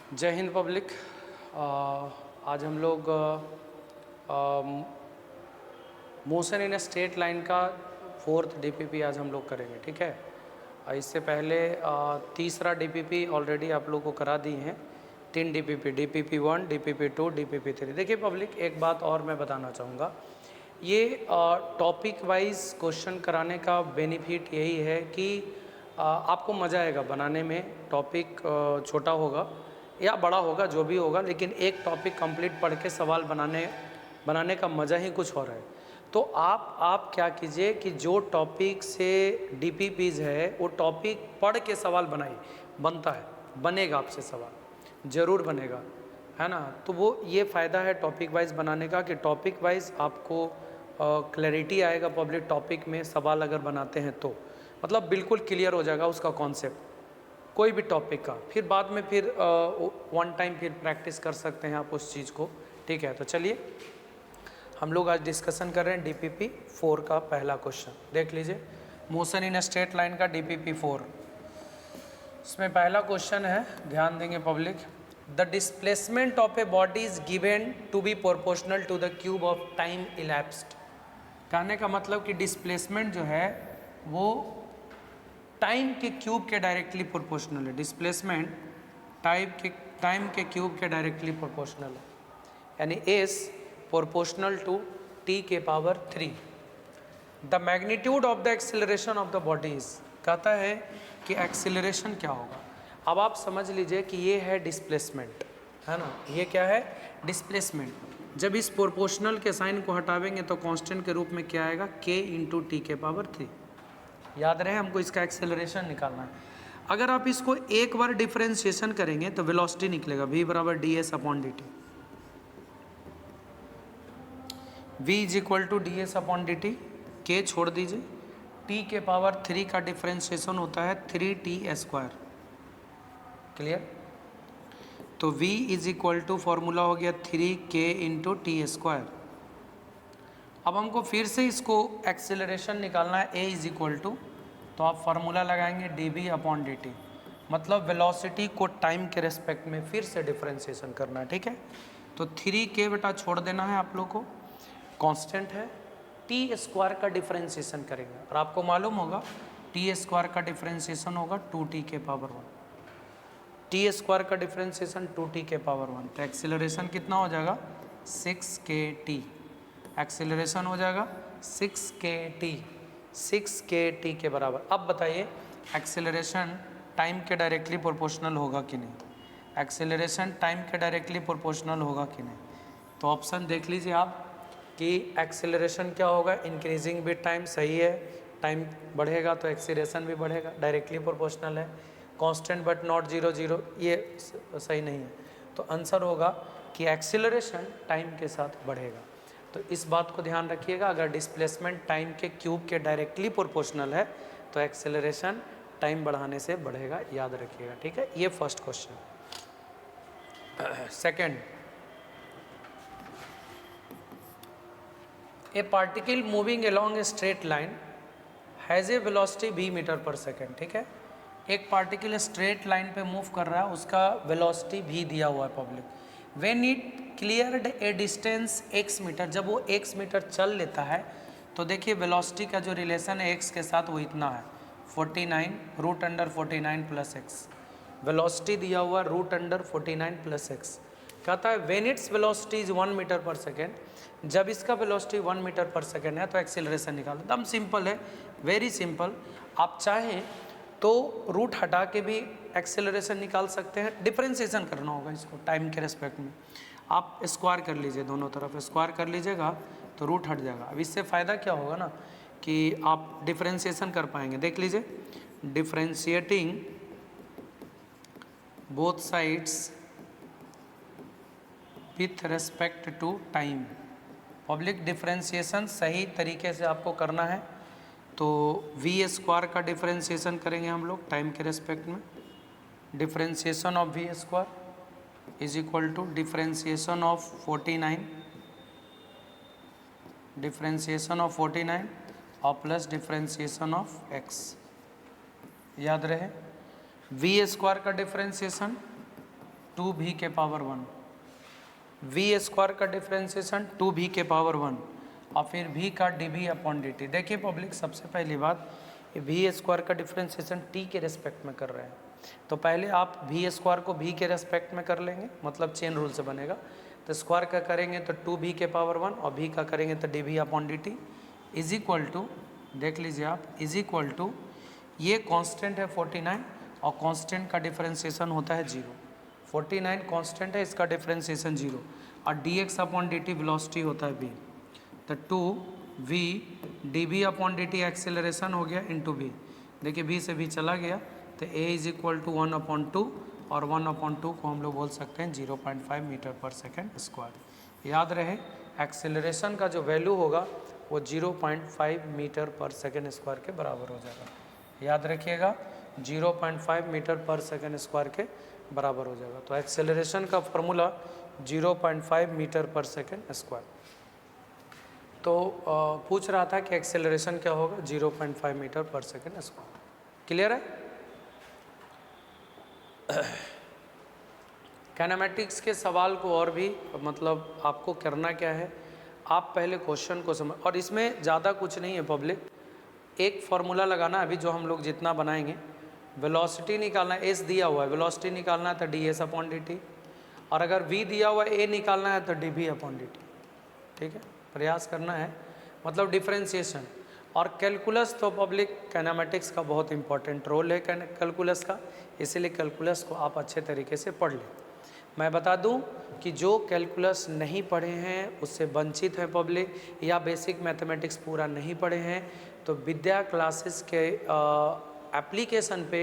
जय हिंद पब्लिक। आज हम लोग मोशन इन स्ट्रेट लाइन का फोर्थ डीपीपी आज हम लोग करेंगे, ठीक है। इससे पहले तीसरा डीपीपी ऑलरेडी आप लोग को करा दी हैं। 3 डीपीपी, डीपीपी 1, डीपीपी 2, डीपीपी 3। देखिए पब्लिक, एक बात और मैं बताना चाहूँगा, ये टॉपिक वाइज क्वेश्चन कराने का बेनिफिट यही है कि आपको मज़ा आएगा बनाने में। टॉपिक छोटा होगा या बड़ा होगा, जो भी होगा, लेकिन एक टॉपिक कंप्लीट पढ़ के सवाल बनाने का मज़ा ही कुछ और है। तो आप क्या कीजिए कि जो टॉपिक से डीपीपीज है वो टॉपिक पढ़ के सवाल बनाइए। बनता है, बनेगा आपसे सवाल, ज़रूर बनेगा, है ना। तो वो ये फ़ायदा है टॉपिक वाइज बनाने का कि टॉपिक वाइज आपको क्लैरिटी आएगा पब्लिक टॉपिक में सवाल अगर बनाते हैं तो, मतलब बिल्कुल क्लियर हो जाएगा उसका कॉन्सेप्ट कोई भी टॉपिक का। फिर बाद में फिर वन टाइम फिर प्रैक्टिस कर सकते हैं आप उस चीज़ को, ठीक है। तो चलिए हम लोग आज डिस्कशन कर रहे हैं डीपीपी 4 का पहला क्वेश्चन। देख लीजिए, मोशन इन स्ट्रेट लाइन का डीपीपी 4। इसमें पहला क्वेश्चन है, ध्यान देंगे public. The displacement of a body is given to be proportional to the cube of time elapsed. कहने का मतलब कि डिस्प्लेसमेंट जो है वो टाइम के क्यूब के डायरेक्टली प्रोपोर्शनल है। डिस्प्लेसमेंट टाइम के क्यूब के डायरेक्टली प्रोपोर्शनल है, यानी एस प्रोपोर्शनल टू टी के power 3। The magnitude of the acceleration of the bodies, कहता है कि एक्सेलरेशन क्या होगा। अब आप समझ लीजिए कि ये है डिस्प्लेसमेंट, है ना। ये क्या है? डिस्प्लेसमेंट। जब इस प्रोपोर्शनल के साइन को हटावेंगे तो कांस्टेंट के रूप में क्या आएगा? के इंटू टी के पावर 3। याद रहे, हमको इसका एक्सेलरेशन निकालना है। अगर आप इसको एक बार डिफरेंशिएशन करेंगे तो वेलोसिटी निकलेगा v बराबर D S upon D T. v is equal to D S upon D T, के छोड़ दीजिए, t के पावर 3 का डिफरेंशिएशन होता है 3t स्क्वायर। क्लियर? तो v is equal to formula हो गया 3k इंटू टी स्क्वायर। अब हमको फिर से इसको एक्सेलरेशन निकालना है, a इज इक्वल टू, तो आप फार्मूला लगाएंगे dv अपॉन dt, मतलब वेलोसिटी को टाइम के रेस्पेक्ट में फिर से डिफरेंशिएशन करना है, ठीक है। तो 3k बेटा छोड़ देना है आप लोग को, कांस्टेंट है। टी स्क्वायर का डिफरेंशिएशन करेंगे और आपको मालूम होगा टी स्क्वायर का डिफरेंशिएशन होगा 2t के पावर 1। टी स्क्वायर का डिफरेंशिएशन 2t के पावर 1, तो एक्सेलरेशन कितना हो जाएगा? 6kt। एक्सेलरेशन हो जाएगा 6kt के बराबर। अब बताइए एक्सेलरेशन टाइम के डायरेक्टली प्रोपोर्शनल होगा कि नहीं? एक्सेलरेशन टाइम के डायरेक्टली प्रोपोर्शनल होगा कि नहीं? तो ऑप्शन देख लीजिए आप कि एक्सेलरेशन क्या होगा? इंक्रीजिंग विद टाइम, सही है। टाइम बढ़ेगा तो एक्सेलरेशन भी बढ़ेगा, डायरेक्टली प्रोपोर्शनल है। कांस्टेंट बट नॉट 0 0, ये सही नहीं है। तो आंसर होगा कि एक्सेलरेशन टाइम के साथ बढ़ेगा। तो इस बात को ध्यान रखिएगा, अगर डिस्प्लेसमेंट टाइम के क्यूब के डायरेक्टली प्रोपोर्शनल है तो एक्सेलरेशन टाइम बढ़ाने से बढ़ेगा, याद रखिएगा, ठीक है। ये first question. Second, a particle moving along a straight line has a velocity v metre per second, ठीक है। एक पार्टिकल स्ट्रेट लाइन पे मूव कर रहा है, उसका वेलोसिटी v दिया हुआ है public. When it cleared a distance x metre, जब वो x मीटर चल लेता है तो देखिए वेलोसिटी का जो रिलेशन है x के साथ वो इतना है 49 root under 49 plus X. Velocity दिया हुआ रूट अंडर 49 प्लस एक्स। कहता है when its velocity is 1 metre per second, जब इसका वेलोसिटी 1 मीटर पर सेकेंड है तो एक्सेलरेशन निकालो। एकदम सिंपल है, वेरी सिंपल। आप चाहें तो रूट हटा के भी एक्सेलरेशन निकाल सकते हैं, डिफरेंशिएशन करना होगा इसको टाइम के रेस्पेक्ट में। आप स्क्वायर कर लीजिए, दोनों तरफ स्क्वायर कर लीजिएगा तो रूट हट जाएगा। अब इससे फ़ायदा क्या होगा ना कि आप डिफरेंशिएशन कर पाएंगे। देख लीजिए, differentiating both sides with respect to time. Public differentiation सही तरीके से आपको करना है तो वी स्क्वायर का डिफरेंशिएशन करेंगे हम लोग टाइम के रेस्पेक्ट में। Differentiation of V square is equal to differentiation of 49, differentiation of 49 और प्लस डिफरेंशिएशन ऑफ x। याद रहे, वी स्क्वायर का डिफरेंशिएशन 2v के पावर 1, v स्क्वायर का डिफ्रेंसिएशन 2v के पावर 1 और फिर v का dv अपॉन dt। देखिए पब्लिक, सबसे पहली बात, v स्क्वायर का डिफ्रेंसिएशन t के रेस्पेक्ट में कर रहे हैं, तो पहले आप v स्क्वायर को v के रेस्पेक्ट में कर लेंगे, मतलब चेन रूल से बनेगा। तो स्क्वायर का करेंगे तो 2v के पावर 1 और v का करेंगे तो dv upon dt is equal to, देख लीजिए आप, इज इक्वल टू, ये कांस्टेंट है 49 और कांस्टेंट का डिफरेंशिएशन होता है 0। 49 कांस्टेंट है, इसका डिफरेंशिएशन 0 और dx अपॉन dt वेलोसिटी होता है v। तो 2v dv upon dt acceleration हो गया इंटू v। देखिए v से v चला गया तो a इज इक्वल टू 1/2 और 1/2 को हम लोग बोल सकते हैं 0.5 मीटर पर सेकेंड स्क्वायर। याद रहे एक्सेलरेशन का जो वैल्यू होगा वो 0.5 मीटर पर सेकेंड स्क्वायर के बराबर हो जाएगा। याद रखिएगा 0.5 मीटर पर सेकेंड स्क्वायर के बराबर हो जाएगा। तो एक्सेलरेशन का formula 0.5 metre per second square. तो पूछ रहा था कि एक्सेलरेशन क्या होगा, 0.5 metre per second square. Clear है? काइनेमैटिक्स के सवाल को और भी मतलब आपको करना क्या है, आप पहले क्वेश्चन को समझ, और इसमें ज़्यादा कुछ नहीं है पब्लिक, एक फार्मूला लगाना अभी जो हम लोग जितना बनाएंगे, वेलोसिटी निकालना है, एस दिया हुआ है, वेलोसिटी निकालना है तो D S upon D T, और अगर वी दिया हुआ है ए निकालना है तो D V upon D T. ठीक है, प्रयास करना है, मतलब डिफ्रेंशिएशन। और कैलकुलस तो पब्लिक काइनेमैटिक्स का बहुत इंपॉर्टेंट रोल है कैलकुलस का, इसीलिए कैलकुलस को आप अच्छे तरीके से पढ़ लें। मैं बता दूं कि जो कैलकुलस नहीं पढ़े हैं उससे वंचित है पब्लिक, या बेसिक मैथमेटिक्स पूरा नहीं पढ़े हैं, तो विद्या क्लासेस के एप्लीकेशन पे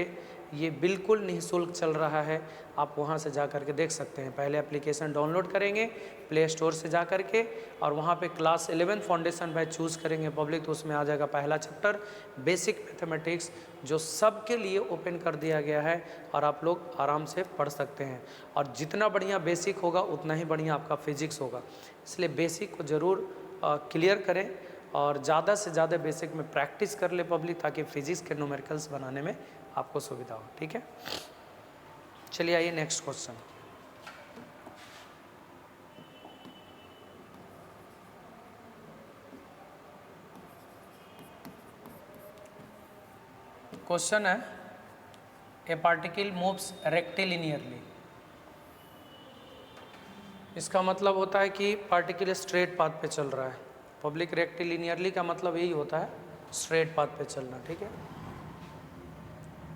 ये बिल्कुल निःशुल्क चल रहा है, आप वहाँ से जा कर के देख सकते हैं। पहले एप्लीकेशन डाउनलोड करेंगे प्ले स्टोर से जा कर के, और वहाँ पे क्लास 11 फाउंडेशन बैच चूज़ करेंगे पब्लिक, तो उसमें आ जाएगा पहला चैप्टर बेसिक मैथमेटिक्स, जो सबके लिए ओपन कर दिया गया है और आप लोग आराम से पढ़ सकते हैं। और जितना बढ़िया बेसिक होगा उतना ही बढ़िया आपका फिजिक्स होगा, इसलिए बेसिक को ज़रूर क्लियर करें और ज़्यादा से ज़्यादा बेसिक में प्रैक्टिस कर ले पब्लिक, ताकि फिजिक्स के न्यूमेरिकल्स बनाने में आपको सुविधा हो। ठीक है, चलिए आइए नेक्स्ट क्वेश्चन। क्वेश्चन है, ए पार्टिकल मूव्स रेक्टिलिनियरली। इसका मतलब होता है कि पार्टिकल स्ट्रेट पाथ पे चल रहा है पब्लिक। रेक्टिलिनियरली का मतलब यही होता है स्ट्रेट पाथ पे चलना। ठीक है,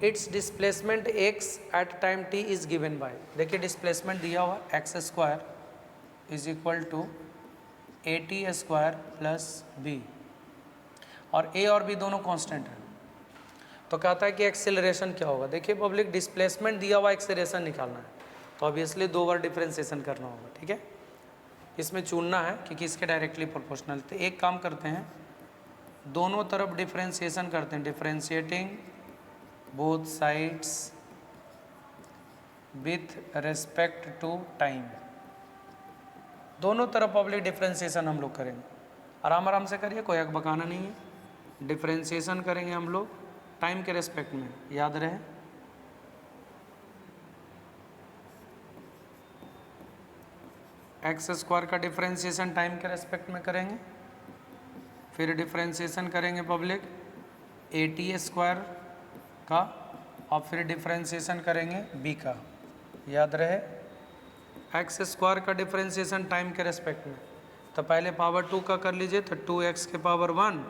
its displacement X at time T is given by, देखिए डिस्प्लेसमेंट दिया हुआ X square is equal to A T square plus B, और ए और बी दोनों कांस्टेंट हैं। तो कहता है कि एक्सेलरेशन क्या होगा। देखिए पब्लिक, डिस्प्लेसमेंट दिया हुआ एक्सेलरेशन निकालना है, तो ऑब्वियसली 2 बार डिफ्रेंशिएशन करना होगा। ठीक है, इसमें चुनना है कि किसके डायरेक्टली प्रोपोर्शनल। तो एक काम करते हैं, दोनों तरफ डिफ्रेंशिएशन करते हैं, differentiating both sides with respect to time. दोनों तरफ पब्लिक डिफ्रेंशिएशन हम लोग करेंगे, आराम आराम से करिए, कोई अकबकाना नहीं है। डिफ्रेंशिएशन करेंगे हम लोग टाइम के रेस्पेक्ट में, याद रहे। एक्स स्क्वायर का डिफ्रेंशिएशन टाइम के रेस्पेक्ट में करेंगे, फिर डिफ्रेंशिएशन करेंगे पब्लिक ए टी स्क्वायर का, और फिर डिफ्रेंशिएशन करेंगे बी का। याद रहे एक्स स्क्वायर का डिफ्रेंशिएशन टाइम के रेस्पेक्ट में, तो पहले पावर 2 का कर लीजिए तो 2x के पावर 1,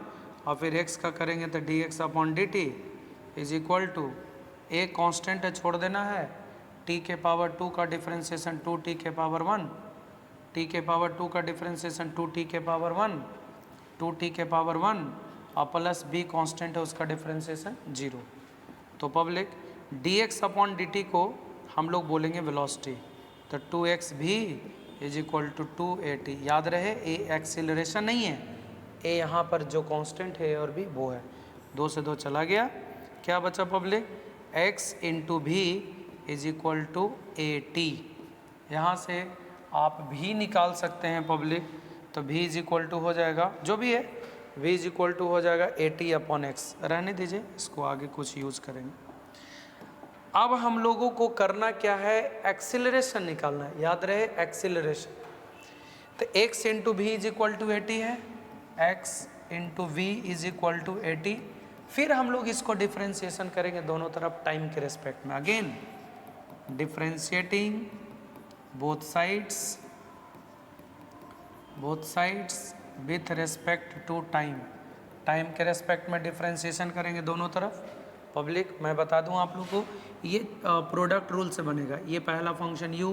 और फिर x का करेंगे तो dx upon D T is equal to, A constant है छोड़ देना है, t के पावर 2 का डिफ्रेंशिएशन 2t के पावर 1, t के पावर 2 का डिफ्रेंशिएशन 2t के पावर 1, 2t के पावर 1 और प्लस b कांस्टेंट है उसका डिफ्रेंशिएशन 0। तो पब्लिक dx अपॉन dt को हम लोग बोलेंगे वेलोसिटी, तो 2x भी इज इक्वल टू 2at। याद रहे ए एक्सीलरेशन नहीं है, ए यहाँ पर जो कांस्टेंट है और भी वो है, 2 से 2 चला गया, क्या बचा पब्लिक, x इंटू भी इज इक्वल टू at। यहाँ से आप भी निकाल सकते हैं पब्लिक, तो v इज इक्वल टू हो जाएगा जो भी है, v इज इक्वल टू हो जाएगा at अपॉन एक्स। रहने दीजिए, इसको आगे कुछ यूज़ करेंगे। अब हम लोगों को करना क्या है, एक्सिलरेशन निकालना है, याद रहे एक्सिलरेशन। तो x into V is equal to 80 है, x into V is equal to 80। फिर हम लोग इसको डिफ्रेंशिएशन करेंगे दोनों तरफ टाइम के रेस्पेक्ट में, again differentiating both sides with respect to time, time के रेस्पेक्ट में डिफ्रेंशिएशन करेंगे दोनों तरफ। पब्लिक मैं बता दूं आप लोग को, ये प्रोडक्ट रूल से बनेगा, ये पहला फंक्शन u,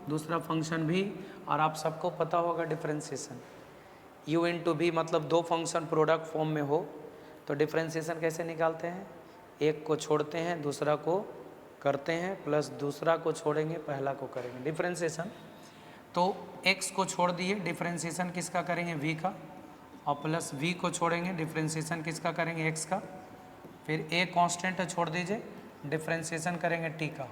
दूसरा फंक्शन v, और आप सबको पता होगा डिफ्रेंशिएशन u इंटू v मतलब दो फंक्शन प्रोडक्ट फॉर्म में हो तो डिफ्रेंशिएशन कैसे निकालते हैं, एक को छोड़ते हैं दूसरा को करते हैं, प्लस दूसरा को छोड़ेंगे पहला को करेंगे डिफ्रेंशिएशन। तो x को छोड़ दिए, डिफ्रेंशिएशन किसका करेंगे v का, और प्लस v को छोड़ेंगे, डिफ्रेंशिएशन किसका करेंगे x का। फिर a कांस्टेंट है छोड़ दीजिए, डिफ्रेंशिएशन करेंगे t का।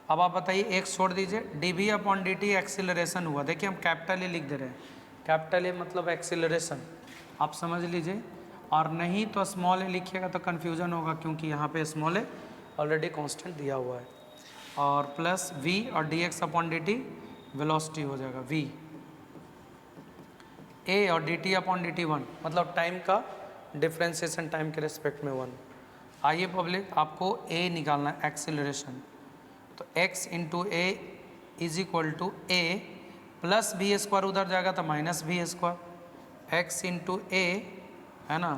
अब आप बताइए x छोड़ दीजिए, dv अपॉन dt एक्सिलरेशन हुआ, देखिए हम कैपिटल ए लिख दे रहे हैं, कैपिटल ए मतलब एक्सिलरेशन, आप समझ लीजिए, और नहीं तो स्मॉल ए लिखिएगा तो कन्फ्यूजन होगा क्योंकि यहाँ पे स्मॉल ए ऑलरेडी कांस्टेंट दिया हुआ है, और प्लस v और dx अपॉन dt वेलोसिटी हो जाएगा v, a और dt अपॉन dt 1 मतलब टाइम का डिफ्रेंशिएशन टाइम के रेस्पेक्ट में 1। आइए पब्लिक आपको a निकालना है एक्सिलरेशन, तो x into a is equal to a plus b square, उधर जाएगा तो minus b square, x into a है ना।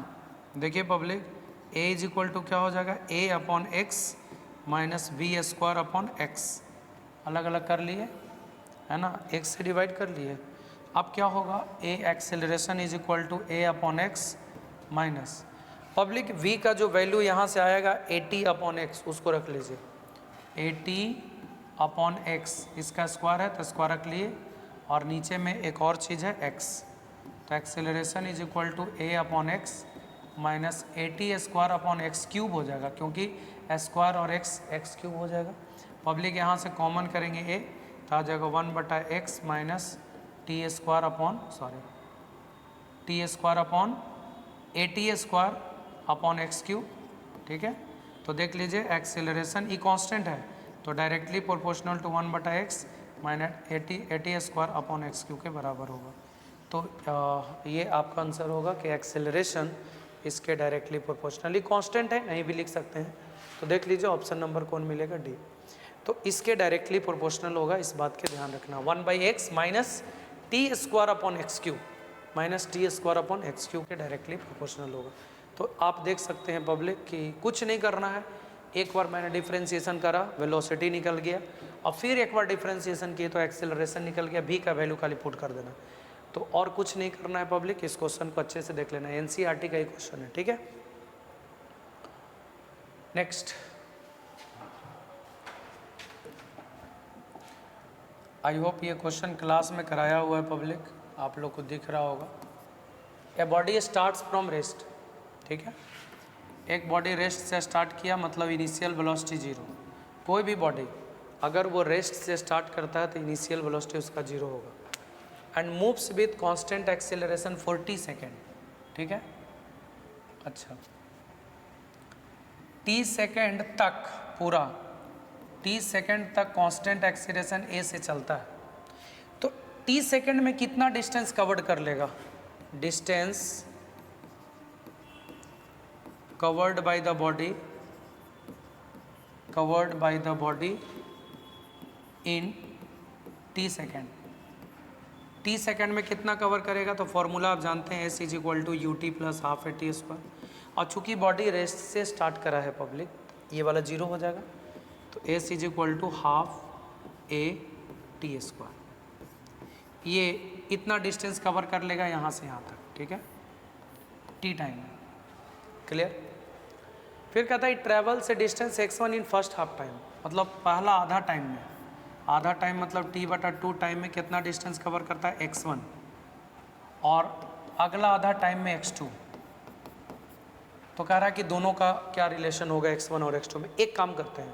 देखिए public a is equal to क्या हो जाएगा, a upon x minus b square upon x, अलग अलग कर लिए है ना, x से डिवाइड कर लिए। अब क्या होगा, a acceleration is equal to a upon x minus public v का जो वैल्यू यहाँ से आएगा 80 अपॉन एक्स, उसको रख लीजिए 80 अपॉन एक्स, इसका स्क्वायर है तो स्क्वायर रख लिए, और नीचे में एक और चीज़ है x, तो acceleration is equal to a upon x minus 80 square upon X cube हो जाएगा, क्योंकि स्क्वायर और एक्स क्यूब हो जाएगा। पब्लिक यहाँ से कॉमन करेंगे a तो आ जाएगा 1/x minus T square upon T square upon 80 square upon X cube, ठीक है। तो देख लीजिए एक्सेलरेशन ई कांस्टेंट है तो directly proportional to 1/x minus 80 square upon X cube के बराबर होगा। तो ये आपका आंसर होगा कि एक्सेलरेशन इसके डायरेक्टली प्रोपोर्शनली कांस्टेंट है, नहीं भी लिख सकते हैं। तो देख लीजिए ऑप्शन नंबर कौन मिलेगा, डी। तो इसके डायरेक्टली प्रोपोर्शनल होगा, इस बात के ध्यान रखना, 1/x minus T square upon X cube, minus T square upon X cube के डायरेक्टली प्रोपोर्शनल होगा। तो आप देख सकते हैं पब्लिक कि कुछ नहीं करना है, एक बार मैंने डिफ्रेंशिएशन करा वेलोसिटी निकल गया, और फिर एक बार डिफ्रेंशिएशन किए तो एक्सेलरेशन निकल गया, v का वैल्यू खाली पुट कर देना। तो और कुछ नहीं करना है पब्लिक, इस क्वेश्चन को अच्छे से देख लेना, एनसीईआरटी का ही क्वेश्चन है, ठीक है। नेक्स्ट, आई होप ये क्वेश्चन क्लास में कराया हुआ है पब्लिक, आप लोग को दिख रहा होगा। A body starts from rest, ठीक है, एक बॉडी रेस्ट से स्टार्ट किया मतलब इनिशियल वेलोसिटी 0। कोई भी बॉडी अगर वो रेस्ट से स्टार्ट करता है तो इनिशियल वेलोसिटी उसका 0 होगा, and moves with constant acceleration 40 second, ठीक है। अच्छा, t सेकेंड तक, पूरा t सेकेंड तक कांस्टेंट एक्सेलरेशन a से चलता है, तो t सेकेंड में कितना डिस्टेंस कवर्ड कर लेगा, distance covered by the body in t second, t second में कितना कवर करेगा, तो फॉर्मूला आप जानते हैं s is equal to U T plus half A T square, और चूंकि बॉडी रेस्ट से स्टार्ट करा है पब्लिक, ये वाला 0 हो जाएगा, तो s is equal to half A T square, ये इतना डिस्टेंस कवर कर लेगा यहाँ से यहाँ तक, ठीक है, टी टाइम में, क्लियर। फिर कहता है ट्रैवल से distance x1 in first half time, मतलब पहला आधा टाइम में, आधा टाइम मतलब t/2 टाइम में कितना डिस्टेंस कवर करता है x1, और अगला आधा टाइम में x2। तो कह रहा है कि दोनों का क्या रिलेशन होगा x1 और x2 में। एक काम करते हैं,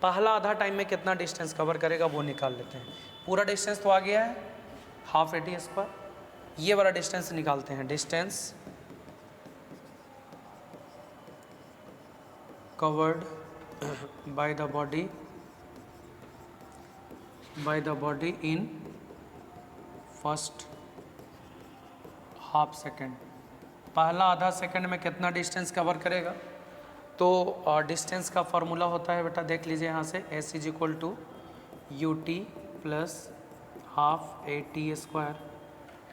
पहला आधा टाइम में कितना डिस्टेंस कवर करेगा वो निकाल लेते हैं। पूरा डिस्टेंस तो आ गया है हाफ ए टी स्क्वायर, ये वाला डिस्टेंस निकालते हैं, distance covered by the body in first half second. पहला आधा सेकेंड में कितना डिस्टेंस कवर करेगा? तो डिस्टेंस का फॉर्मूला होता है बेटा, देख लीजिए यहाँ से, S is equal to U T plus half A T square.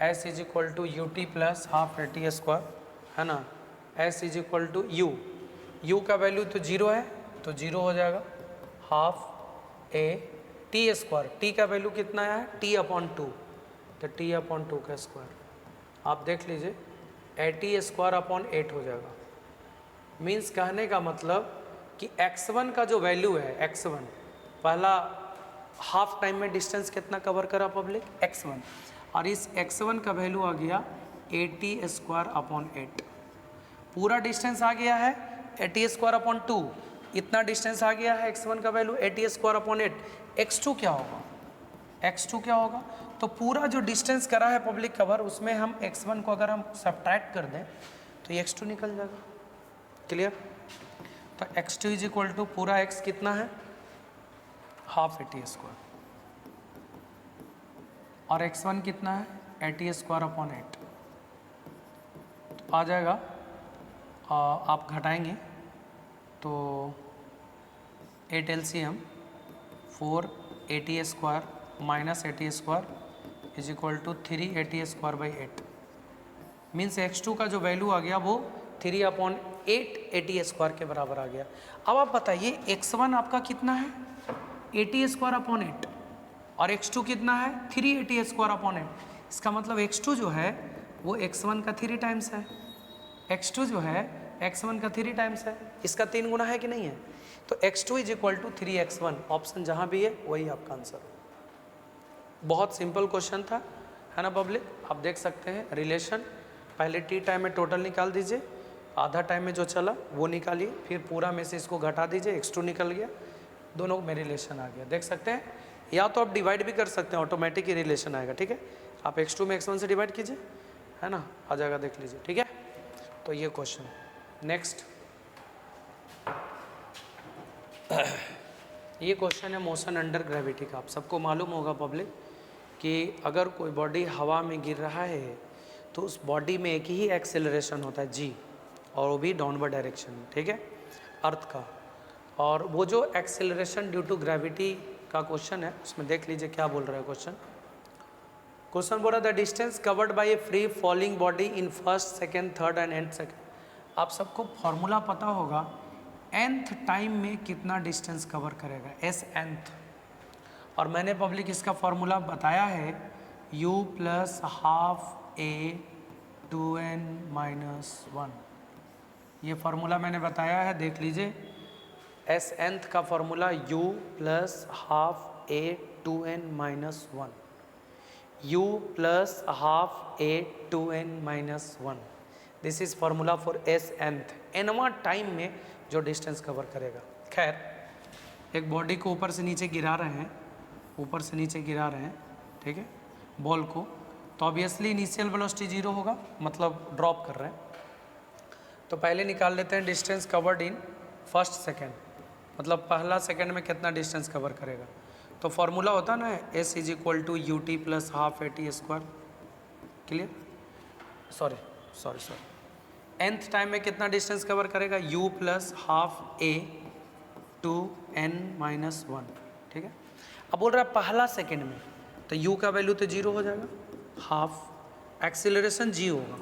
S is equal to U T plus half A T square, है ना। S is equal to U का वैल्यू तो जीरो है, तो जीरो हो जाएगा, half A T square. T का value कितना है? टी अपॉन टू, तो टी अपॉन टू का स्क्वायर। आप देख लीजिए, ए टी स्क्वायर अपॉन 8 हो जाएगा। मीन्स कहने का मतलब कि x1 का जो वैल्यू है, x1 पहला हाफ टाइम में डिस्टेंस कितना कवर करा पब्लिक? x1, और इस x1 का वैल्यू आ गया ए टी स्क्वायर अपॉन 8। पूरा डिस्टेंस आ गया है ए टी स्क्वायर अपॉन 2, इतना डिस्टेंस आ गया है, x1 का वैल्यू ए टी स्क्वायर अपॉन 8। x2 क्या होगा? x2 क्या होगा? तो पूरा जो डिस्टेंस करा है पब्लिक कवर, उसमें हम x1 को अगर हम सब्ट्रैक्ट कर दें तो x2 निकल जाएगा। क्लियर? तो x2 इज इक्वल टू पूरा x कितना है? हाफ ए टी स्क्वायर, और x1 कितना है? ए टी स्क्वायर अपॉन 8। तो आ जाएगा, आप घटाएंगे तो 8 LCM 4 A T square minus A T square is equal to 3 A T square by 8। Means x2 का जो वैल्यू आ गया वो 3 अपॉन 8 ए टी स्क्वायर के बराबर आ गया। अब आप बताइए x1 आपका कितना है? ए टी स्क्वायर अपॉन 8, और x2 कितना है? 3 ए टी स्क्वायर अपॉन 8। इसका मतलब x2 जो है वो x1 का 3 टाइम्स है, x2 जो है x1 का 3 टाइम्स है। इसका 3 गुना है कि नहीं है? तो x2 is equal to 3x1, option जहाँ भी है वही आपका आंसर हो। बहुत सिंपल क्वेश्चन था, है ना पब्लिक। आप देख सकते हैं रिलेशन, पहले टी टाइम में टोटल निकाल दीजिए, आधा टाइम में जो चला वो निकालिए, फिर पूरा में से इसको घटा दीजिए, x2 निकल गया, दोनों में रिलेशन आ गया। देख सकते हैं, या तो आप डिवाइड भी कर सकते हैं, ऑटोमेटिक ही रिलेशन आएगा। ठीक है, आप x2 में x1 से डिवाइड कीजिए, है ना, आ जाएगा, देख लीजिए। ठीक है, तो ये क्वेश्चन। नेक्स्ट ये क्वेश्चन है मोशन अंडर ग्रेविटी का। आप सबको मालूम होगा पब्लिक कि अगर कोई बॉडी हवा में गिर रहा है तो उस बॉडी में एक ही एक्सेलरेशन होता है g, और वो भी डाउनवर्ड डायरेक्शन में, ठीक है, अर्थ का। और वो जो एक्सेलरेशन ड्यू टू ग्रेविटी का क्वेश्चन है, उसमें देख लीजिए क्या बोल रहा है क्वेश्चन। क्वेश्चन बोल रहा है the distance covered by a free falling body in first, second, third and and second. आप सबको फॉर्मूला पता होगा, nth टाइम में कितना डिस्टेंस कवर करेगा, एस nth। और मैंने पब्लिक इसका फॉर्मूला बताया है, u प्लस हाफ ए 2n माइनस 1। ये फार्मूला मैंने बताया है, देख लीजिए। एस nth का formula u plus half A 2n minus 1, u plus half A 2n minus 1। This is formula for S nth, nवां टाइम में जो डिस्टेंस कवर करेगा। खैर, एक बॉडी को ऊपर से नीचे गिरा रहे हैं, ऊपर से नीचे गिरा रहे हैं, ठीक है, बॉल को, तो ऑब्वियसली इनिशियल वेलोसिटी 0 होगा, मतलब ड्रॉप कर रहे हैं। तो पहले निकाल लेते हैं distance covered in first second, मतलब पहला सेकेंड में कितना डिस्टेंस कवर करेगा। तो फार्मूला होता है ना, S is equal to U T plus half A T square. Clear? Sorry, nth time में कितना डिस्टेंस कवर करेगा, u प्लस हाफ ए 2n माइनस 1। ठीक है, अब बोल रहा है पहला सेकेंड में, तो u का वैल्यू तो 0 हो जाएगा, हाफ एक्सीलरेशन g होगा,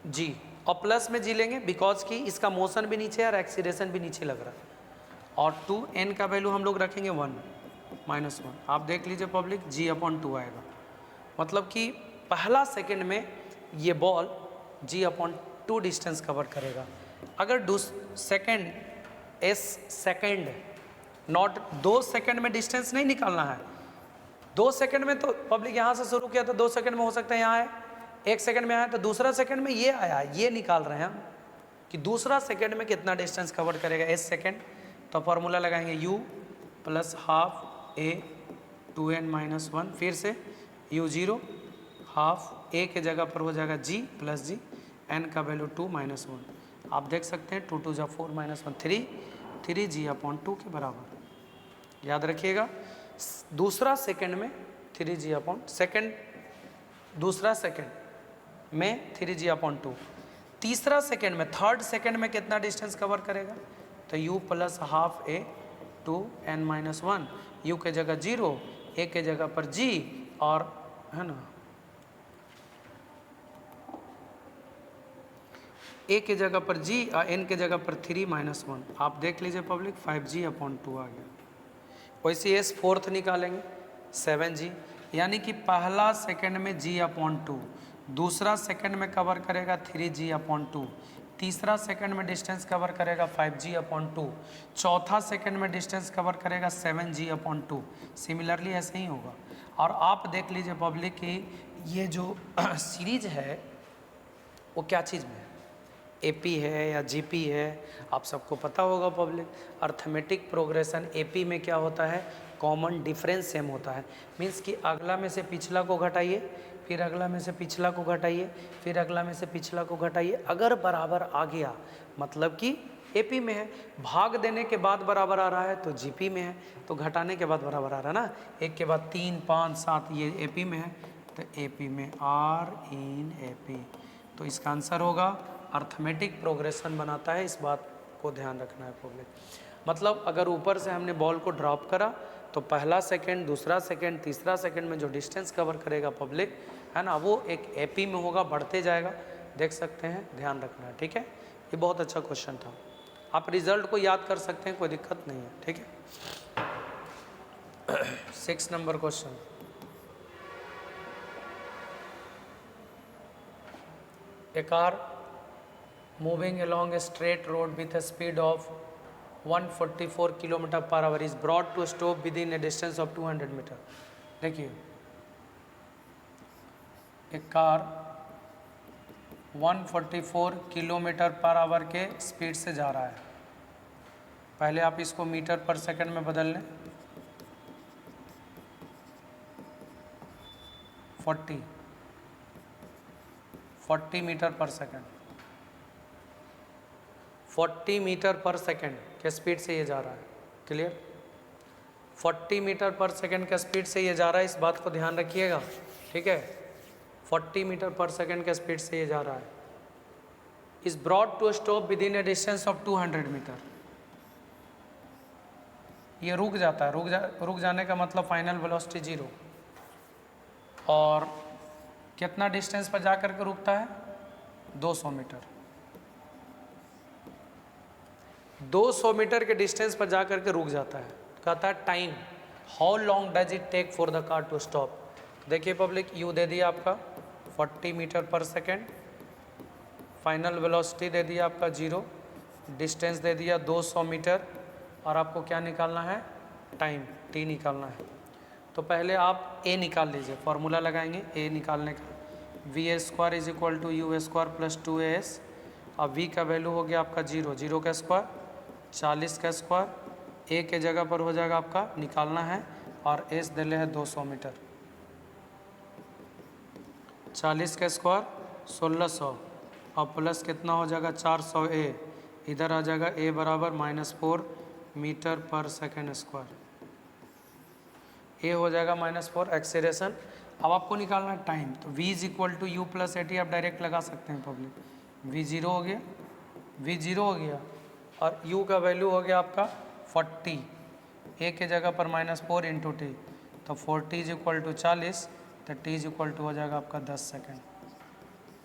g, और प्लस में g लेंगे बिकॉज कि इसका मोशन भी नीचे है और एक्सीलरेशन भी नीचे लग रहा है। और 2n का वैल्यू हम लोग रखेंगे 1 माइनस 1। आप देख लीजिए पब्लिक, g अपॉन 2 आएगा, मतलब कि पहला सेकेंड में ये ball g upon 2 distance cover करेगा। अगर second, S second, not 2 second में डिस्टेंस नहीं निकालना है। 2 सेकेंड में तो पब्लिक यहाँ से शुरू किया तो 2 सेकेंड में हो सकता है यहाँ है, 1 सेकेंड में आया तो दूसरा सेकेंड में ये आया, ये निकाल रहे हैं हम कि दूसरा सेकेंड में कितना डिस्टेंस कवर करेगा, एस सेकेंड। तो फॉर्मूला लगाएंगे u प्लस हाफ ए 2n माइनस 1, फिर से u 0, हाफ ए के जगह पर हो जाएगा g प्लस जी, n का वैल्यू 2 माइनस 1। आप देख सकते हैं 2 2 जा 4 माइनस 1 3, 3g/2 के बराबर। याद रखिएगा, दूसरा सेकंड में 3g/2, दूसरा सेकंड में 3g/2, तीसरा सेकंड में, थर्ड सेकंड में कितना डिस्टेंस कवर करेगा? तो u + ½ a to n-1, u के जगह 0, a के जगह पर g, और है ना a के जगह पर g और n के जगह पर 3-1। आप देख लीजिए पब्लिक, 5g/2 आ गया। वैसे s फोर्थ निकालेंगे 7g, यानी कि पहला सेकंड में g/2, दूसरा सेकंड में कवर करेगा 3g/2, तीसरा सेकंड में डिस्टेंस कवर करेगा 5g/2, चौथा सेकंड में डिस्टेंस कवर करेगा 7g/2। सिमिलरली ऐसे ही होगा। और आप देख लीजिए पब्लिक कि ये जो सीरीज है वो क्या चीज़ में है, एपी है या जीपी है, आप सबको पता होगा पब्लिक। अर्थमेटिक प्रोग्रेशन एपी में क्या होता है, कॉमन डिफरेंस सेम होता है। मीन्स कि अगला में से पिछला को घटाइए, फिर अगला में से पिछला को घटाइए, फिर अगला में से पिछला को घटाइए, अगर बराबर आ गया मतलब कि एपी में है। भाग देने के बाद बराबर आ रहा है तो जीपी में है, तो घटाने के बाद बराबर आ रहा है ना, एक के बाद 3, 5, 7, ये एपी में है, तो एपी में आर इन एपी। तो इसका आंसर होगा अर्थमेटिक प्रोग्रेशन बनाता है, इस बात को ध्यान रखना है पब्लिक। मतलब अगर ऊपर से हमने बॉल को ड्रॉप करा तो पहला सेकंड, दूसरा सेकंड, तीसरा सेकंड में जो डिस्टेंस कवर करेगा पब्लिक, है ना, वो एक एपी में होगा, बढ़ते जाएगा। देख सकते हैं, ध्यान रखना है, ठीक है। ये बहुत अच्छा क्वेश्चन था, आप रिजल्ट को याद कर सकते हैं, कोई दिक्कत नहीं है, ठीक है। 6 number question, a car moving along a straight road with a speed of 144 km/h is brought to a stop within a distance of 200 metre. देखिए, एक कार 144 km/h के स्पीड से जा रहा है। पहले आप इसको मीटर पर सेकंड में बदल लें, 40 मीटर पर सेकंड, 40 मीटर पर सेकंड के स्पीड से ये जा रहा है। क्लियर, 40 मीटर पर सेकंड के स्पीड से ये जा रहा है, इस बात को ध्यान रखिएगा, ठीक है। 40 मीटर पर सेकंड के स्पीड से ये जा रहा है। Is brought to stop within a distance of 200 metre. ये रुक जाता है, रुक जाने का मतलब फाइनल वेलोसिटी 0। और कितना डिस्टेंस पर जा कर के रुकता है, 200 मीटर। 200 मीटर के डिस्टेंस पर जा कर के रुक जाता है। कहता है time, how long does it take for the car to stop. देखिए पब्लिक, यू दे दिया आपका 40 metre per second, final velocity दे दिया आपका 0, डिस्टेंस दे दिया 200 मीटर, और आपको क्या निकालना है, टाइम, टी निकालना है। तो पहले आप ए निकाल लीजिए, फॉर्मूला लगाएंगे ए निकालने का, वी² = u² + 2as। अब v का वैल्यू हो गया आपका 0, 0 का स्क्वायर 40 का स्क्वायर, ए के जगह पर हो जाएगा आपका, निकालना है, और एस दे ले है 200 मीटर। 40 का स्क्वायर 1600, और प्लस कितना हो जाएगा 400 ए, इधर आ जाएगा ए बराबर -4 मीटर पर सेकेंड स्क्वायर। ए हो जाएगा -4 एक्सेलरेशन। अब आपको निकालना है टाइम, तो v = u + at आप डायरेक्ट लगा सकते हैं पब्लिक। v 0 हो गया, v 0 हो गया, और u का वैल्यू हो गया आपका 40, a के जगह पर -4 × t, तो 40 = 40, तो t = हो जाएगा आपका 10 सेकेंड।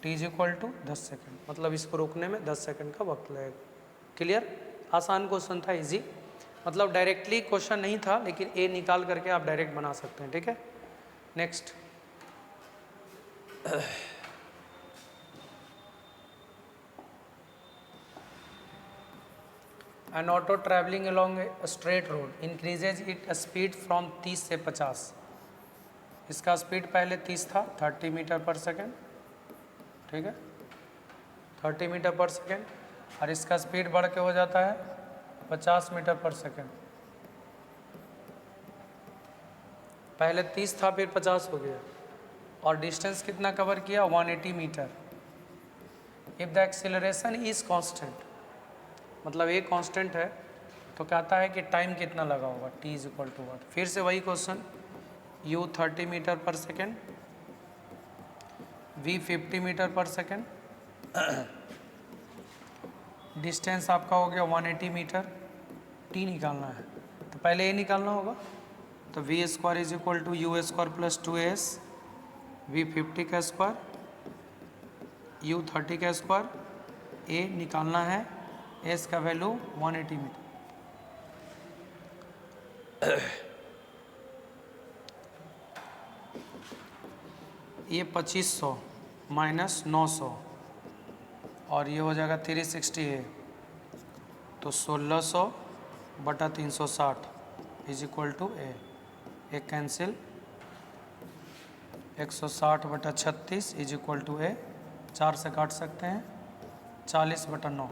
t = 10 सेकेंड, मतलब इसको रोकने में 10 सेकेंड का वक्त लगेगा। क्लियर, आसान क्वेश्चन था, इजी, मतलब डायरेक्टली क्वेश्चन नहीं था, लेकिन ए निकाल करके आप डायरेक्ट बना सकते हैं, ठीक है। Next, N auto travelling along a straight road increases it speed from 30 से 50। इसका स्पीड पहले 30 था, 30 मीटर पर सेकेंड, ठीक है, 30 मीटर पर सेकेंड, और इसका स्पीड बढ़ के हो जाता है 50 मीटर पर सेकेंड। पहले 30 था, फिर 50 हो गया, और डिस्टेंस कितना कवर किया, 180 metre. If the acceleration is constant, मतलब ये कांस्टेंट है, तो कहता है कि टाइम कितना लगा होगा, t is equal to what. फिर से वही question, u 30 metre per second, v 50 metre per second, distance आपका हो गया 180 मीटर, t निकालना है तो पहले ये निकालना होगा। तो V square is equal to U square plus 2s, V 50 का स्क्वायर, u 30 का स्क्वायर, a निकालना है, s का वैल्यू 180 मीटर। ये 2500 माइनस 900 और ये हो जाएगा 360 है, तो 1600 बटा 360 इज इक्वल टू ए। एक कैंसिल, 160 बटा 36 इज इक्वल टू ए, 4 से काट सकते हैं, 40 बटा 9,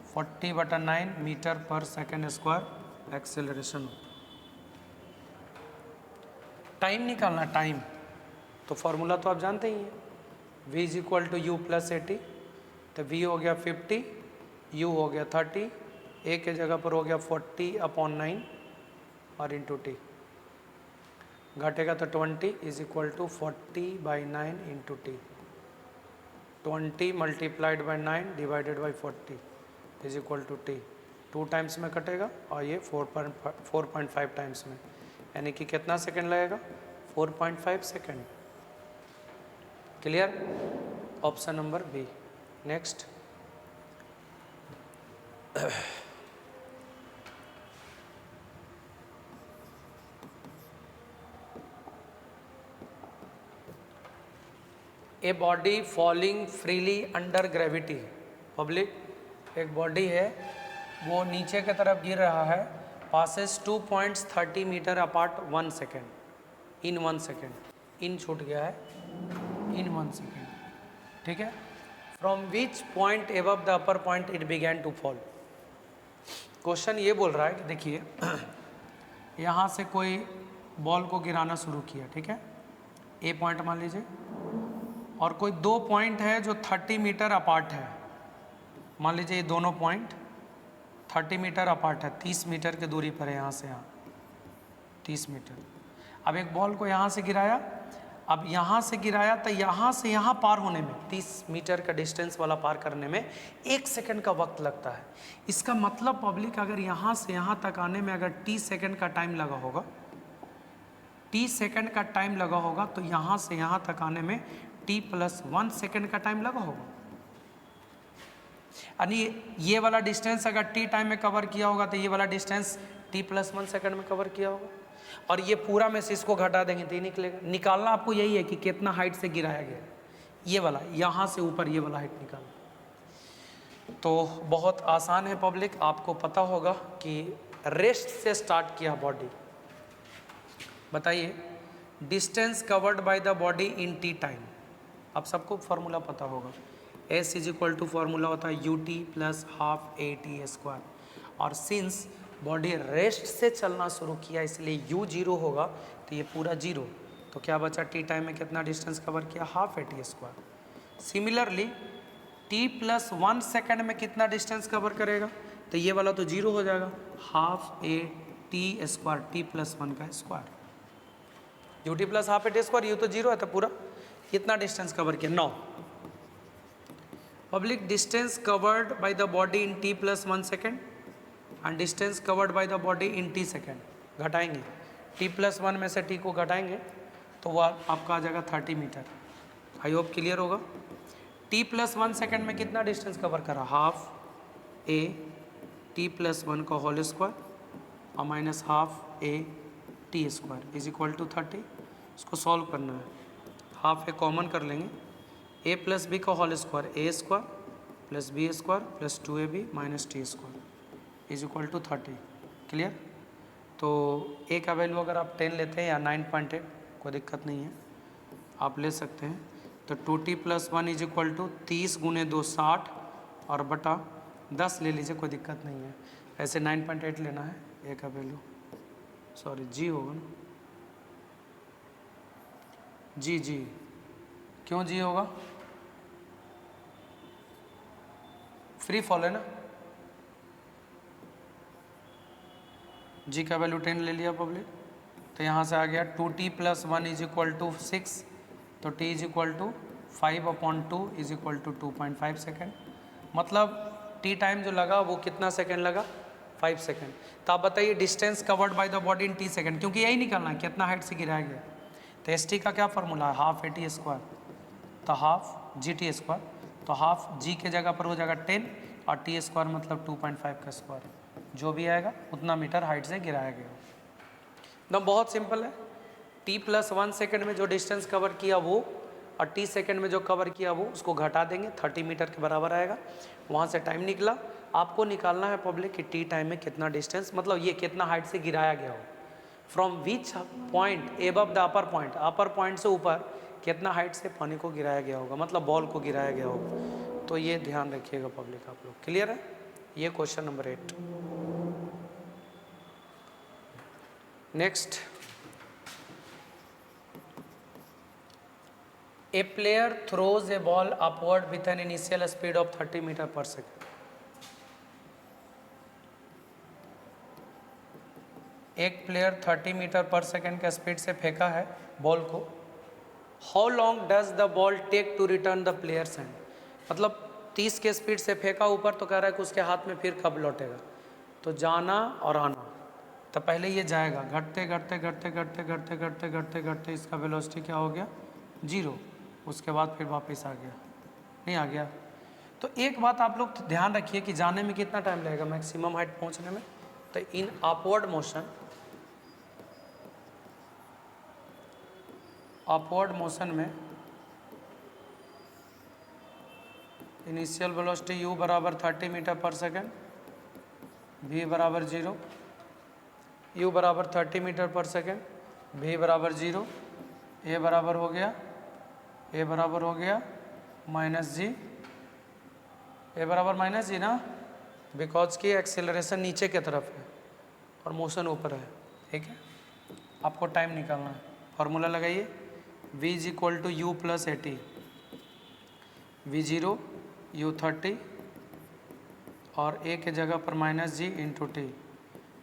40 बटा 9 metre per second square acceleration. Time निकालना, टाइम तो फॉर्मूला तो आप जानते ही हैं, v is equal to u plus 80, तो v हो गया 50, u हो गया 30, a के जगह पर हो गया 40/9 और इंटू टी, घटेगा तो 20 is equal to 40/9 into t, 20 multiplied by 9 divided by 40 is equal to t. 2 times में कटेगा और ये 4.5 टाइम्स में, यानी कि कितना सेकंड लगेगा, 4.5 second. Clear, option number B. Next, a body falling freely under gravity. Public, एक बॉडी है वो नीचे की तरफ गिर रहा है, passes 2.30 metre apart 1 second, in 1 second, in छूट गया है, इन 1 सेकेंड, ठीक है। From which point above the upper point it began to fall. Question ये बोल रहा है कि देखिए यहाँ से कोई बॉल को गिराना शुरू किया, ठीक है, ए पॉइंट मान लीजिए, और कोई 2 पॉइंट है जो 30 मीटर अपार्ट है, मान लीजिए ये दोनों पॉइंट 30 मीटर अपार्ट है, 30 मीटर की दूरी पर है, यहाँ से यहाँ 30 मीटर। अब एक बॉल को यहाँ से गिराया, अब यहाँ से गिराया तो यहाँ से यहाँ पार होने में, 30 मीटर का डिस्टेंस वाला पार करने में 1 सेकंड का वक्त लगता है। इसका मतलब पब्लिक, अगर यहाँ से यहाँ तक आने में अगर t सेकंड का टाइम लगा होगा, t सेकंड का टाइम लगा होगा, तो यहाँ से यहाँ तक आने में t + 1 सेकंड का टाइम लगा होगा। यानी ये वाला डिस्टेंस अगर t टाइम में कवर किया होगा तो ये वाला डिस्टेंस t + 1 सेकंड में कवर किया होगा, और ये पूरा में से इसको घटा देंगे तो ये निकलेगा। निकालना आपको यही है कि कितना हाइट से गिराया गया, ये वाला यहाँ से ऊपर ये वाला हाइट निकालना। तो बहुत आसान है पब्लिक, आपको पता होगा कि रेस्ट से स्टार्ट किया बॉडी। बताइए, distance covered by the body in t time, आप सबको फार्मूला पता होगा, s is equal to formula होता है ut + ½ at², और सिंस बॉडी रेस्ट से चलना शुरू किया इसलिए u 0 होगा, तो ये पूरा 0, तो क्या बचा, टी टाइम में कितना डिस्टेंस कवर किया, ½ at²। सिमिलरली t + 1 सेकंड में कितना डिस्टेंस कवर करेगा, तो ये वाला तो 0 हो जाएगा, ½ at², t + 1 का स्क्वायर, ut + ½ at², यू तो 0 है, तो पूरा कितना डिस्टेंस कवर किया, 9। Public, distance covered by the body in t + 1 second and distance covered by the body in t second, घटाएंगे, t + 1 में से t को घटाएंगे तो वह आपका आ जाएगा 30 मीटर। आई होप क्लियर होगा। t + 1 सेकेंड में कितना डिस्टेंस कवर करा, ½ at + 1 का होल स्क्वायर और -½ at² इज इक्वल टू 30। इसको सॉल्व करना है, ½ a कॉमन कर लेंगे, a + b का whole square a² + b² + 2ab - t² is equal to 30। Clear. तो a का वैल्यू अगर आप 10 लेते हैं या 9.8, कोई दिक्कत नहीं है, आप ले सकते हैं। तो 2t + 1 इज इक्वल टू 30 × 2 60 और बटा 10 ले लीजिए, कोई दिक्कत नहीं है। ऐसे 9.8 लेना है, a का वैल्यू, सॉरी g होगा ना, जी क्यों जी होगा, फ्री फॉल है ना, जी का वैल्यू 10 ले लिया पब्लिक, तो यहाँ से आ गया 2t + 1 = 6, तो t = 5/2 = 2.5 सेकेंड। मतलब t टाइम जो लगा वो कितना सेकेंड लगा, 5 सेकेंड। तो आप बताइए distance covered by the body in t second, क्योंकि यही निकालना है कितना हाइट से गिराया गया। तो एस टी का क्या फार्मूला है, हाफ AT², तो हाफ GT², तो हाफ g के जगह पर हो जाएगा 10 और t² मतलब 2.5 का स्क्वायर, जो भी आएगा उतना मीटर हाइट से गिराया गया। एकदम बहुत सिंपल है। t + 1 सेकेंड में जो डिस्टेंस कवर किया वो, और t सेकेंड में जो कवर किया वो, उसको घटा देंगे, 30 मीटर के बराबर आएगा। वहाँ से टाइम निकला। आपको निकालना है पब्लिक कि t टाइम में कितना डिस्टेंस, मतलब ये कितना हाइट से गिराया गया हो, from which point above the upper point, upper point से ऊपर कितना हाइट से पानी को गिराया गया होगा, मतलब बॉल को गिराया गया होगा। तो ये ध्यान रखिएगा पब्लिक आप लोग। क्लियर है? ये question number 8। Next, a player throws a ball upward with an initial speed of 30 metre per second. एक प्लेयर 30 मीटर पर सेकेंड के स्पीड से फेंका है बॉल को। How long does the ball take to return the player's hand, मतलब 30 के speed से फेंका ऊपर, तो कह रहा है कि उसके हाथ में फिर कब लौटेगा। तो जाना और आना, तो पहले ये जाएगा, घटते घटते घटते घटते घटते घटते घटते घटते इसका वेलोसिटी क्या हो गया, 0। उसके बाद फिर वापस आ गया, नहीं आ गया। तो एक बात आप लोग ध्यान रखिए कि जाने में कितना टाइम लगेगा मैक्सिमम हाइट पहुंचने में। तो इन अपवर्ड मोशन में इनिशियल वेलोसिटी u बराबर 30 मीटर पर सेकेंड, v बराबर 0, u बराबर 30 मीटर पर सेकेंड, v बराबर 0, a बराबर हो गया -g, a बराबर -g ना, बिकॉज की एक्सेलरेशन नीचे की तरफ है और मोशन ऊपर है। ठीक है, आपको टाइम निकालना है। फॉर्मूला लगाइए, v = u + at, v0 u30 और a के जगह पर -g × t,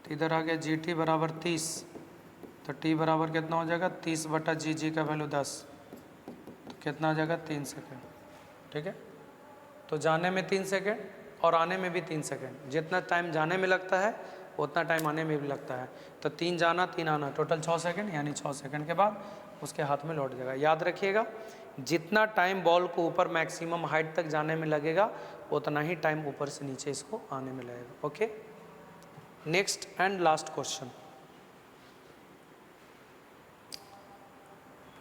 तो इधर आ गया gt बराबर 30, तो t बराबर कितना हो जाएगा 30/g, g का वैल्यू 10, तो कितना आ जाएगा 3 सेकेंड। ठीक है, तो जाने में 3 सेकेंड और आने में भी 3 सेकेंड। जितना टाइम जाने में लगता है उतना टाइम आने में भी लगता है। तो 3 जाना 3 आना, टोटल 6 सेकेंड, यानी 6 सेकेंड के बाद उसके हाथ में लौट जाएगा। याद रखिएगा, जितना टाइम बॉल को ऊपर मैक्सिमम हाइट तक जाने में लगेगा उतना ही टाइम ऊपर से नीचे इसको आने में लगेगा। Okay, next and last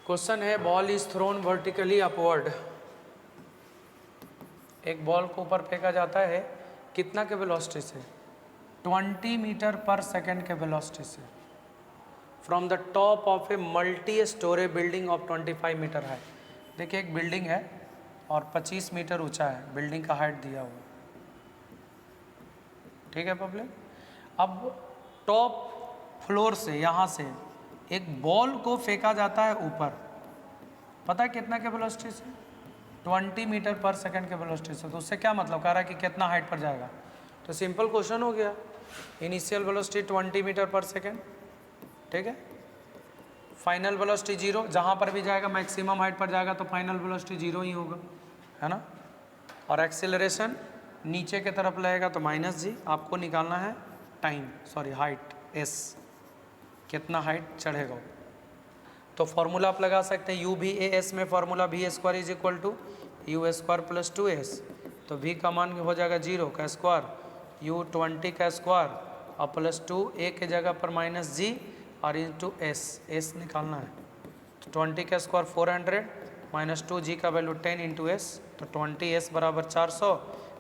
question है, ball is thrown vertically upward. एक बॉल को ऊपर फेंका जाता है कितना के वेलोसिटी से, 20 मीटर पर सेकेंड के वेलोसिटी से, from the top of a multi storey building of 25 metre height. देखिए एक बिल्डिंग है और 25 मीटर ऊंचा है, बिल्डिंग का हाइट दिया हुआ। ठीक है पब्लिक, अब टॉप फ्लोर से, यहाँ से एक बॉल को फेंका जाता है ऊपर, पता है कितना के वेलोसिटी से, 20 मीटर पर सेकेंड के वेलोसिटी से। तो उससे क्या मतलब, कह रहा है कि कितना हाइट पर जाएगा। तो सिंपल क्वेश्चन हो गया, initial velocity 20 metre per second, ठीक है, फाइनल वेलोसिटी 0, जहाँ पर भी जाएगा मैक्सिमम हाइट पर जाएगा तो फाइनल वेलोसिटी 0 ही होगा, है ना। और एक्सेलरेशन नीचे की तरफ लगेगा तो -g। आपको निकालना है हाइट s, कितना हाइट चढ़ेगा। तो फॉर्मूला आप लगा सकते हैं, u_v_a_s में फॉर्मूला v² = u² + 2s, तो v का मान हो जाएगा 0 का स्क्वायर, u20 का स्क्वायर और +2 a के जगह पर -g और इंटू s निकालना है। तो 20 का स्क्वायर 400 -2g का वैल्यू 10 × s, तो 20s बराबर 400,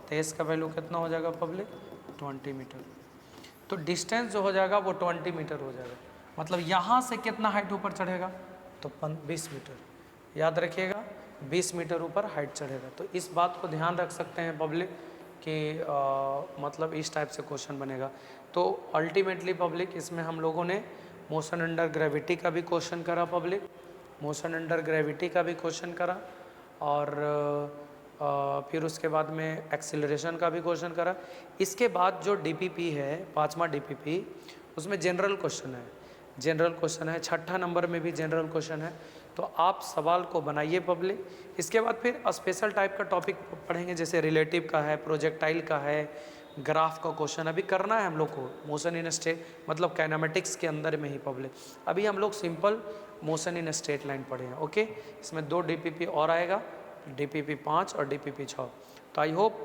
तो s का वैल्यू कितना हो जाएगा पब्लिक, 20 मीटर। तो डिस्टेंस जो हो जाएगा वो 20 मीटर हो जाएगा। मतलब यहाँ से कितना हाइट ऊपर चढ़ेगा, तो 20 मीटर। याद रखिएगा 20 मीटर ऊपर हाइट चढ़ेगा। तो इस बात को ध्यान रख सकते हैं पब्लिक कि मतलब इस टाइप से क्वेश्चन बनेगा। तो अल्टीमेटली पब्लिक इसमें हम लोगों ने मोशन अंडर ग्रेविटी का भी क्वेश्चन करा पब्लिक, मोशन अंडर ग्रेविटी का भी क्वेश्चन करा, और फिर उसके बाद में एक्सीलरेशन का भी क्वेश्चन करा। इसके बाद जो डीपीपी है, 5वां डीपीपी, उसमें जनरल क्वेश्चन है, जनरल क्वेश्चन है, 6ठा नंबर में भी जनरल क्वेश्चन है। तो आप सवाल को बनाइए पब्लिक। इसके बाद फिर स्पेशल टाइप का टॉपिक पढ़ेंगे, जैसे रिलेटिव का है, प्रोजेक्टाइल का है, ग्राफ का क्वेश्चन अभी करना है हम लोग को, मोशन इन स्ट्रेट मतलब काइनेमेटिक्स के अंदर में ही पब्लिक। अभी हम लोग simple motion in straight line पढ़े हैं। ओके, इसमें 2 डीपीपी और आएगा, डीपीपी 5 और डीपीपी 6। तो आई होप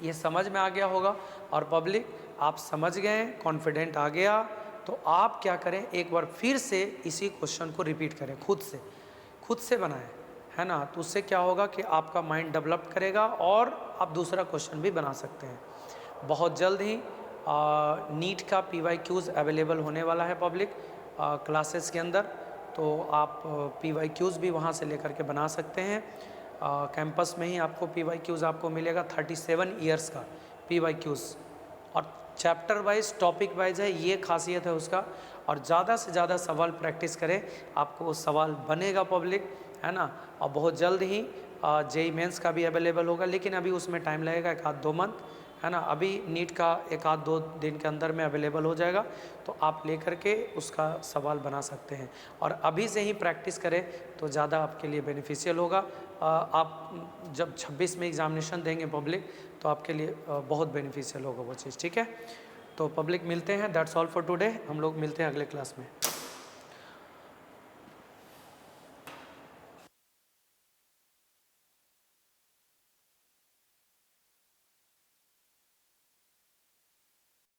ये समझ में आ गया होगा। और पब्लिक आप समझ गए, कॉन्फिडेंट आ गया, तो आप क्या करें, एक बार फिर से इसी क्वेश्चन को रिपीट करें, खुद से बनाएं, है ना। तो उससे क्या होगा कि आपका माइंड डेवलप करेगा और आप दूसरा क्वेश्चन भी बना सकते हैं। बहुत जल्द ही नीट का PYQs अवेलेबल होने वाला है पब्लिक क्लासेस के अंदर। तो आप PYQs भी वहाँ से लेकर के बना सकते हैं। कैंपस में ही आपको PYQs आपको मिलेगा, 37 ईयर्स का PYQs, और चैप्टर वाइज टॉपिक वाइज है, ये खासियत है उसका। और ज़्यादा से ज़्यादा सवाल प्रैक्टिस करें, आपको सवाल बनेगा पब्लिक, है ना। और बहुत जल्द ही JEE मेंस का भी अवेलेबल होगा, लेकिन अभी उसमें टाइम लगेगा, 1-2 मंथ, है ना। अभी नीट का 1-2 दिन के अंदर में अवेलेबल हो जाएगा, तो आप लेकर के उसका सवाल बना सकते हैं। और अभी से ही प्रैक्टिस करें तो ज़्यादा आपके लिए बेनिफिशियल होगा। आप जब 26 में एग्जामिनेशन देंगे पब्लिक, तो आपके लिए बहुत बेनिफिशियल होगा वो चीज़, ठीक है। तो पब्लिक मिलते हैं, दैट्स ऑल फॉर टुडे। हम लोग मिलते हैं अगले क्लास में।